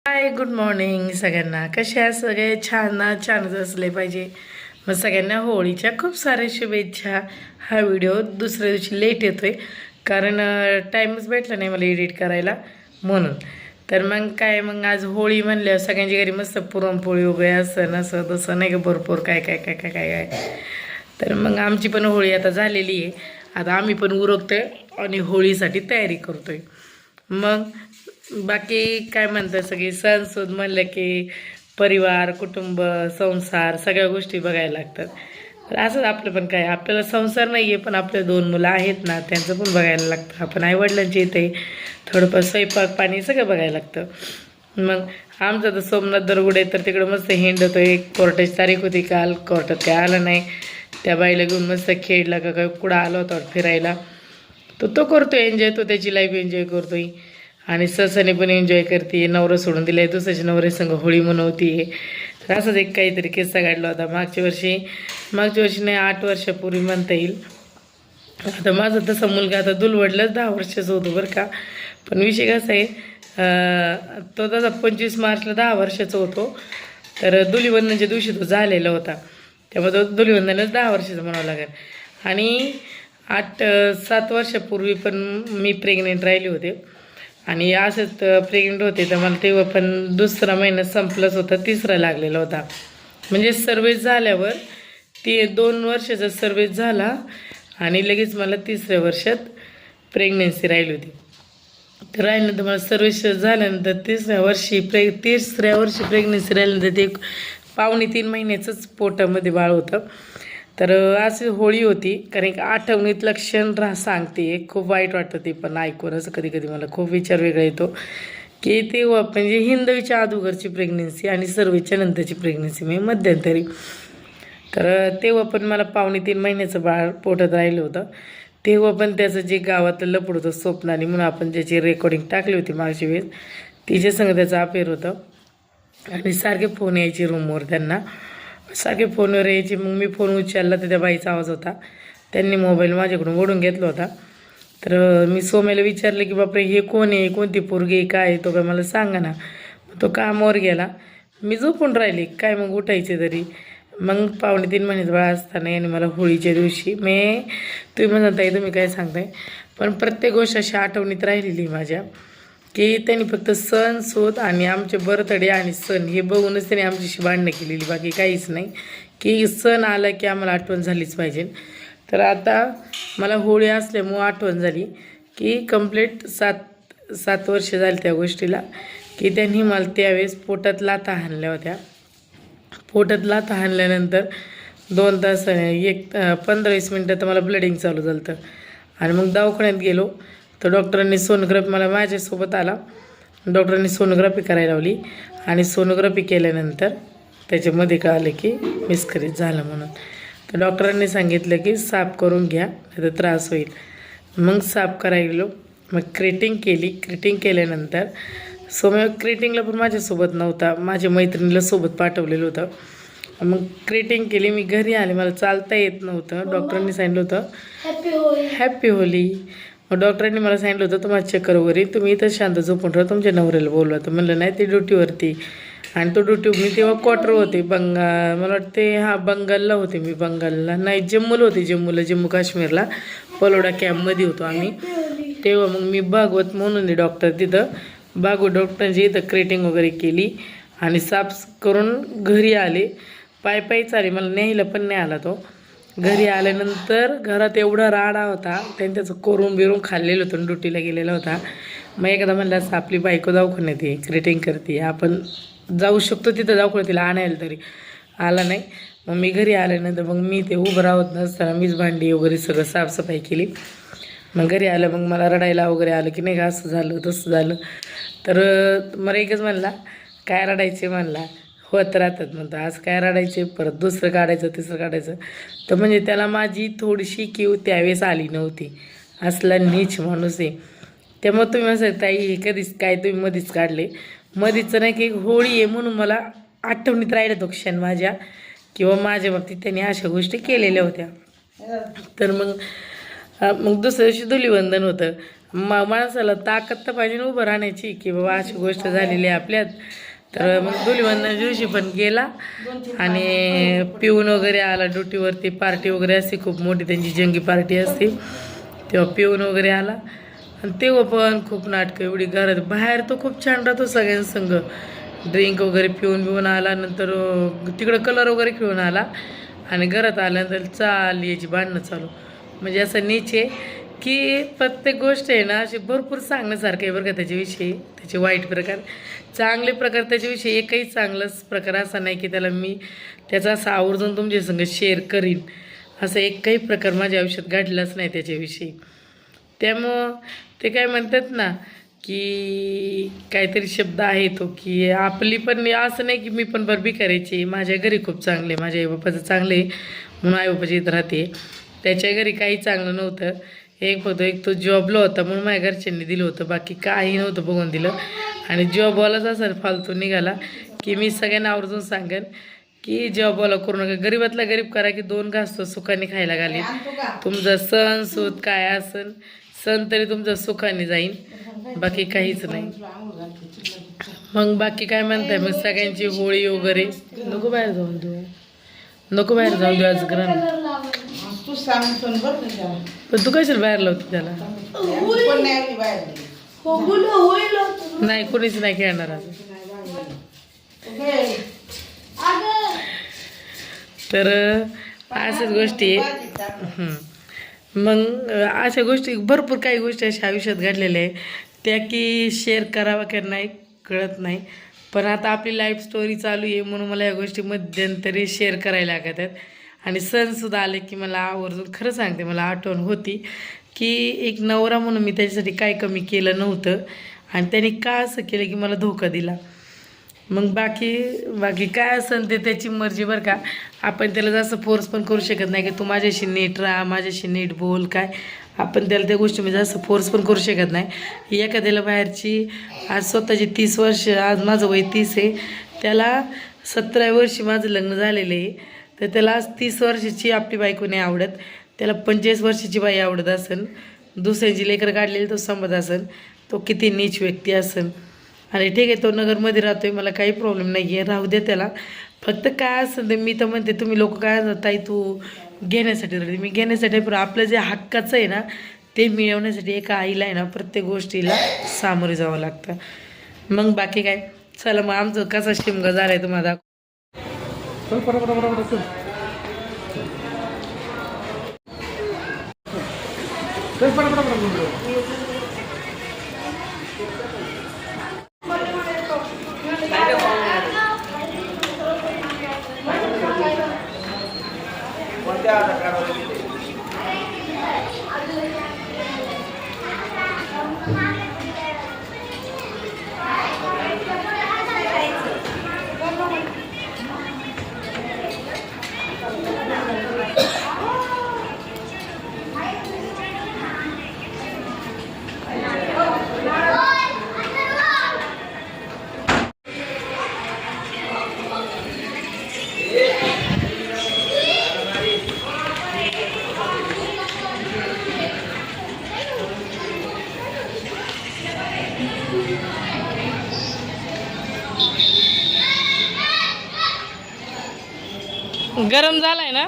हाय, good morning सगळ्यांना. कसे आहे सगळे? छान ना? छानच असले पाहिजे. मग सगळ्यांना होळीच्या खूप साऱ्या शुभेच्छा. हा व्हिडिओ दुसऱ्या दिवशी लेट येतोय कारण टाईमच भेटला नाही मला एडिट करायला म्हणून. तर मग काय, मग आज होळी म्हणल्यावर सगळ्यांच्या घरी मस्त पुरणपोळी वगैरे असं नसं तसं नाही का, भरपूर काय काय काय काय काय काय. तर मग आमची पण होळी आता झालेली आहे. आता आम्ही पण उरकतोय आणि होळीसाठी तयारी करतोय. मग बाकी काय म्हणतात, सगळे सणसूद म्हणलं की परिवार, कुटुंब, संसार सगळ्या गोष्टी बघायला लागतात. तर असंच आपलं पण काय, आपल्याला संसार नाही आहे पण आपले 2 मुलं आहेत ना, त्यांचं पण बघायला लागतं. आपण आईवडिलांचे इथे थोडंफार स्वयंपाक पाणी सगळं बघायला लागतं. मग आमचं तर सोमनाथ दरगुडे तर तिकडं मस्त हिंडतो. एक कोर्टाची तारीख होती काल, कोर्टात काय आलं नाही. त्या बाईला घेऊन मस्त खेळला का काय कुठं आला होता फिरायला. तो करतो एन्जॉय, तो त्याची लाईफ एन्जॉय करतोय. आणि ससाने पण एन्जॉय करते. नवरं सोडून दिलाय, दुसऱ्याच्या नवऱ्यासंग होळी मनवते. तर असंच एक काहीतरी किस्सा काढला होता मागच्या वर्षी नाही 8 वर्षापूर्वी म्हणता येईल. आता माझा तसा मुलगा आता दुलवडलाच 10 वर्षाचा होतो बरं का. पण विषय कसा आहे, तो तसा 25 मार्चला 10 वर्षाचा होतो. तर धुलीवंदनच्या दिवशी तो झालेला होता. त्यामुळे तो धुलीवंदनच 10 वर्षाचा म्हणावं लागेल. आणि 7 वर्षापूर्वी पण मी प्रेग्नेंट राहिले होते. आणि असंच प्रेग्नेंट होते तर मला तेव्हा पण दुसरा महिना संपलाच होता, तिसरा लागलेला होता. म्हणजे सर्विस झाल्यावर 2 वर्षाचा सर्विस झाला आणि लगेच मला 3ऱ्या वर्षात प्रेग्नेन्सी राहिली होती. तर राहिल्यानंतर मला सर्विस झाल्यानंतर 3ऱ्या वर्षी प्रेग्नेन्सी राहिल्यानंतर ते 2.5-3 महिन्याचंच पोटामध्ये बाळ होतं. तर अशी होळी होती, कारण एक आठवणीतलं क्षण सांगते. खूप वाईट वाटतं ते पण ऐकून. असं कधी कधी मला खूप विचार वेगळा येतो की तेव्हा म्हणजे हिंदवीच्या अगोदरची प्रेग्नेन्सी आणि सर्विसच्या नंतरची प्रेग्नेन्सी म्हणजे मध्यंतरी. तर तेव्हा पण मला 2.5-3 महिन्याचं बाळ पोटात राहिलं होतं. तेव्हा पण त्याचं जे गावातलं लपड होतं स्वप्नाली म्हणून, आपण ज्याची रेकॉर्डिंग टाकली होती मागची वेळेस, तिच्या संग त्याचं अफेअर होतं. आणि सारखे फोन यायचे रूमवर त्यांना, सारखे फोनवर यायचे. मग मी फोन उचलला तर त्या बाईचा आवाज होता. त्यांनी मोबाईल माझ्याकडून ओढून घेतला होता. तर मी सोम्याला विचारलं की बापरे हे कोण आहे, कोणती पोरगी आहे, काय आहे? तो काय मला सांगा ना. तो कामावर गेला, मी झोपून राहिली. काय मग उठायचे तरी. मग 2.5-3 महिन्याचं बाळ असताना आणि मला होळीच्या दिवशी तुम्ही म्हणत आहे तुम्ही काय सांगताय, पण प्रत्येक गोष्ट अशी आठवणीत राहिलेली माझ्या की त्यांनी फक्त सण शोध आणि आमचे बर्थडे आणि सण हे बघूनच त्यांनी आमच्याशी भांडणं केलेली, बाकी काहीच नाही. की सण आला की आम्हाला आठवण झालीच पाहिजे. तर आता मला होळी असल्यामुळं आठवण झाली की कंप्लीट 7 वर्ष झाली त्या गोष्टीला, की त्यांनी मला त्यावेळेस पोटात लाथा हाणल्या होत्या. पोटात लाथा हाणल्यानंतर 2 तास 15-20 मिनटं तर मला ब्लडिंग चालू झालं होतं. आणि मग दवाखान्यात गेलो तर डॉक्टरांनी सोनोग्राफी, मला माझ्यासोबत आला, डॉक्टरांनी सोनोग्राफी करायला लावली. आणि सोनोग्राफी केल्यानंतर त्याच्यामध्ये कळालं की मिसकॅरेज झालं म्हणून. तर डॉक्टरांनी सांगितलं की साफ करून घ्या, नाही तर त्रास होईल. मग साफ करायला गेलो. मग क्रेटिंग केली. क्रेटिंग केल्यानंतर क्रेटिंगला पण माझ्यासोबत नव्हता, माझ्या मैत्रिणीला सोबत पाठवलेलं होतं. मग क्रेटिंग केली. मी घरी आले, मला चालता येत नव्हतं. डॉक्टरांनी सांगितलं होतं हॅपी होली. मग डॉक्टरांनी मला सांगितलं होतं तुम्हाला चक्कर वगैरे, तुम्ही इथं शांत झोपून राहा, तुमच्या नवऱ्याला बोलवा. तर म्हणलं नाही, ते ड्युटीवरती. आणि तो ड्युटी, मी तेव्हा क्वार्टर होते मला वाटते बंगालला होते मी. बंगालला नाही, जम्मूला होते. जम्मू काश्मीरला पलोडा कॅम्पमध्ये होतो आम्ही तेव्हा. मग मी भागवत म्हणून डॉक्टर तिथं भागवत डॉक्टरांची इथं क्रेटिंग वगैरे केली आणि साफ करून घरी आले. पायीच आले, मला न्यायला पण नाही आला तो. घरी आल्यानंतर घरात एवढा राडा होता, त्यांनी त्याचं बिरून खाल्लेलं होतं, ड्युटीला गेलेला होता. मग एकदा म्हणलं असं आपली बायको दवाखान्यात येते, क्रेटिंग करते, आपण जाऊ शकतो तिथं दवाखान्यात तिला आणायला, तरी आला नाही. मग मी घरी आल्यानंतर मग मी ते उभं राहत नसताना मीच भांडी वगैरे सगळं साफसफाई केली. मग घरी आलं, मग मला रडायला वगैरे आलं की नाही का, असं झालं तसं झालं. तर मला एकच म्हणला, काय रडायचे म्हणला, होत राहतात म्हणतो, आज काय रडायचे, परत दुसरं काढायचं तिसरं काढायचं. तर म्हणजे त्याला माझी थोडीशी कीव त्यावेळेस आली नव्हती. असला नीच माणूस आहे. त्यामुळे तुम्ही म्हणता ताई हे कधीच काय तुम्ही मधीच काढले, मधीचं नाही की होळी आहे म्हणून मला आठवणीत राहिलं तो क्षण माझ्या, किंवा माझ्या बाबतीत त्यांनी अशा गोष्टी केलेल्या होत्या. तर मग मग दुसऱ्या दिवशी धुलीवंदन होतं. माणसाला ताकद तर पाहिजे ना उभं राहण्याची, की बाबा अशी गोष्ट झालेली आहे आपल्यात. तर मग धुलीवंदनाच्या दिवशी पण गेला आणि पिऊन वगैरे आला ड्युटीवरती. पार्टी वगैरे असते खूप मोठी, त्यांची जंगी पार्टी असते, तेव्हा पिऊन वगैरे आला. आणि तेव्हा पण खूप नाटकं एवढी. घरात बाहेर तो खूप छान राहतो सगळ्यांसंग, ड्रिंक वगैरे पिऊन आला. नंतर तिकडं कलर वगैरे खेळून आला आणि घरात आल्यानंतर चाल याची भांडणं चालू. म्हणजे असं नीच आहे की प्रत्येक गोष्ट आहे ना अशी भरपूर सांगण्यासारखं आहे बरं का त्याच्याविषयी. त्याचे वाईट प्रकार, चांगले प्रकार त्याच्याविषयी एकही चांगलाच प्रकार असा नाही की त्याला मी त्याचा असं आवर्जून तुमच्यासंग शेअर करीन. असं एकही प्रकार माझ्या आयुष्यात घडलाच नाही त्याच्याविषयी. त्यामुळं ते काय म्हणतात ना की काहीतरी शब्द आहे तो की आपली पण असं नाही की मी पण बरबी करायची. माझ्या घरी खूप चांगले, माझ्या आईबापाचं चांगले म्हणून आईबापाच्या इथं राहते. त्याच्या घरी काही चांगलं नव्हतं. एक तो जॉबला होता म्हणून माझ्या घरच्यांनी दिलं होतं, बाकी काही नव्हतं बघून दिलं. आणि जॉबवालाच असा फालतू निघाला की मी सगळ्यांना आवर्जून सांगेन की जॉबवाला करू नका. गरीबातला गरीब करा की 2 घास तो सुखाने खायला घालीन. तुमचा सण सूद काय असन, सण तरी तुमचा सुखाने जाईन, बाकी काहीच नाही. मग बाकी काय म्हणताय मग सगळ्यांची होळी वगैरे. नको बाहेर जाऊन देऊ, नको बाहेर जाऊन देऊ आज ग्रहण. पण तू कशाला बाहेर लावते त्याला. नाही कोणीच नाही खेळणार आज. तर अशाच गोष्टी मग अशा गोष्टी भरपूर काही गोष्टी अशा आयुष्यात घडलेल्या आहे त्या की शेअर करावा की नाही कळत नाही. पण आता आपली लाईफ स्टोरी चालू आहे म्हणून मला या गोष्टी मध्यंतरी शेअर करायला लागत आहेत. आणि सणसुद्धा आले की मला आवर्जून खरं सांगते मला आठवण होती की एक नवरा म्हणून मी त्याच्यासाठी काय कमी केलं नव्हतं आणि त्याने का असं केलं की मला धोका दिला. मग बाकी काय असेल ते त्याची मर्जी बरं का. आपण त्याला जास्त फोर्स पण करू शकत नाही की तू माझ्याशी नीट राहा, माझ्याशी नीट बोल. काय आपण त्याला त्या गोष्टी जास्त फोर्स पण करू शकत नाही. एखाद्याला बाहेरची आज स्वतःची 30 वर्ष, आज माझं वय 30 आहे, त्याला 17व्या वर्षी माझं लग्न झालेलं आहे. तर त्याला आज 30 वर्षाची आपली बायको नाही आवडत, त्याला 45 वर्षाची बाई आवडत असेल, दुसऱ्याची लेकरं काढलेली तो संबंध असेल, तो किती नीच व्यक्ती असेल. आणि ठीक आहे तो नगरमध्ये राहतोय, मला काही प्रॉब्लेम नाही आहे, राहू दे त्याला. फक्त काय असेल ते मी तर म्हणते तुम्ही लोक काय ताई तू घेण्यासाठी राहते, मी घेण्यासाठी. पण आपलं जे हक्काचं आहे ना ते मिळवण्यासाठी एका आईला आहे ना प्रत्येक गोष्टीला सामोरे जावं लागतं. मग बाकी काय. चला मग आमचं कसा शिमगा झाला आहे तुम्हाला. गरम झालाय ना.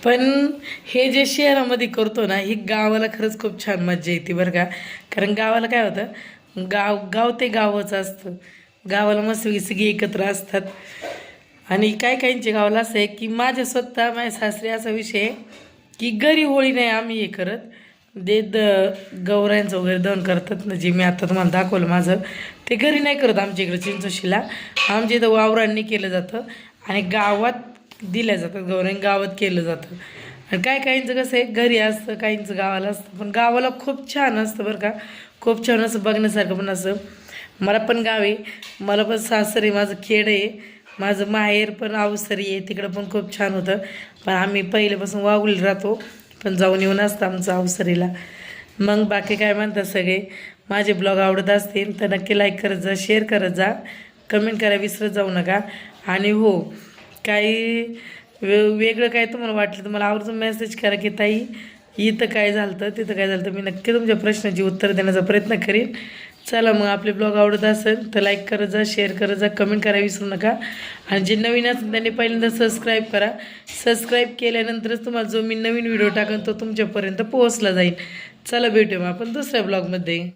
पण हे जे शहरामध्ये करतो ना ही गावाला खरंच खूप छान मज्जा येते बरं का. कारण गावाला काय होतं, गाव ते गावच असतं. गावाला मस्त सगळी एकत्र असतात. आणि काय काहींच्या गावाला असं आहे की माझ्या सासरे असा विषय आहे की घरी होळी नाही आम्ही हे करत, गौरायांचं वगैरे दहन करतात ना, जे मी आता तुम्हाला दाखवलं माझं ते घरी नाही करत आमच्या इकडे चिंचोशीला. आमच्या इथं वावरांनी केलं जातं आणि गावात दिल्या जातात गौराई, गावात केलं जातं. आणि काय काहींचं कसं आहे घरी असतं, काहींचं गावाला असतं. पण गावाला खूप छान असतं बरं का, खूप छान असं बघण्यासारखं पण असं. मला पण गाव आहे, मला पण सासर आहे, माझं खेड आहे. माझं माहेर पण अवसरी आहे, तिकडं पण खूप छान होतं. पण आम्ही पहिल्यापासून वाघुली राहतो, पण जाऊन येऊन असतं आमचं अवसरीला. मग बाकी काय म्हणतात सगळे, माझे ब्लॉग आवडत असतील तर नक्की लाईक करत जा, शेअर करत जा, कमेंट करा विसरत जाऊ नका. आणि हो, काही वेगळं काय तुम्हाला वाटलं तर मला आवर्जून मेसेज करा की ताई इथं काय झालं होतं, तिथं काय झालं होतं. मी नक्की तुमच्या प्रश्नाची उत्तर देण्याचा प्रयत्न करीन. चला मग, आपले ब्लॉग आवडत असेल तर लाईक करत जा, शेअर करत जा, कमेंट करा विसरू नका. आणि जे नवीन असेल त्यांनी पहिल्यांदा सबस्क्राईब करा. सबस्क्राईब केल्यानंतरच तुम्हाला जो मी नवीन व्हिडिओ टाकेन तो तुमच्यापर्यंत पोहोचला जाईल. चला भेटूया मग आपण दुसऱ्या ब्लॉगमध्ये.